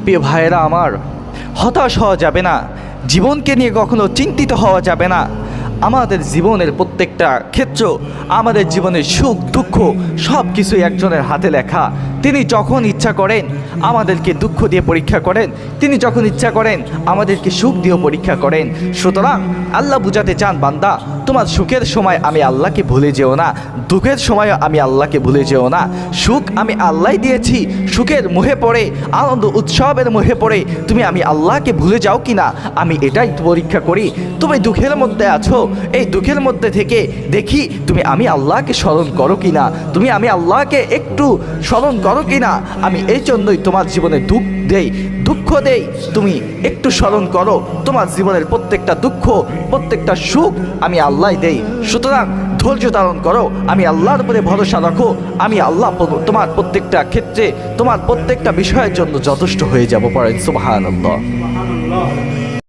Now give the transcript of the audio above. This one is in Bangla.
প্রিয় ভাইয়েরা আমার, হতাশ হওয়া যাবে না, জীবনকে নিয়ে কখনো চিন্তিত হওয়া যাবে না। আমাদের জীবনের প্রত্যেকটা ক্ষেত্র, আমাদের জীবনের সুখ দুঃখ সব কিছুই একজনের হাতে লেখা। তিনি যখন ইচ্ছা করেন আমাদেরকে দুঃখ দিয়ে পরীক্ষা করেন, তিনি যখন ইচ্ছা করেন আমাদেরকে সুখ দিয়েও পরীক্ষা করেন। সুতরাং আল্লাহ বুঝাতে চান, বান্দা তোমার সুখের সময় আমি আল্লাহকে ভুলে যেও না, দুঃখের সময়ও আমি আল্লাহকে ভুলে যেও না। সুখ আমি আল্লাহ দিয়েছি, সুখের মোহে পড়ে, আনন্দ উৎসবের মোহে পড়ে তুমি আমি আল্লাহকে ভুলে যাও কি না, আমি এটাই পরীক্ষা করি। তুমি দুঃখের মধ্যে আছো, এই দুঃখের মধ্যে থেকে দেখি তুমি আমি আল্লাহকে স্মরণ করো কি না, তুমি আমি আল্লাহকে একটু স্মরণ করো কি না। আমি এই জন্যই তোমার জীবনে দুঃখ দেই, তুমি একটু স্মরণ করো। তোমার জীবনের প্রত্যেকটা দুঃখ প্রত্যেকটা সুখ আমি আল্লাহ দেই। সুতরাং ধৈর্য ধারণ করো, আমি আল্লাহর উপরে ভরসা রাখো, আমি আল্লাহ তোমার প্রত্যেকটা ক্ষেত্রে তোমার প্রত্যেকটা বিষয়ের জন্য যথেষ্ট হয়ে যাব। পড়েন সুবহানাল্লাহ।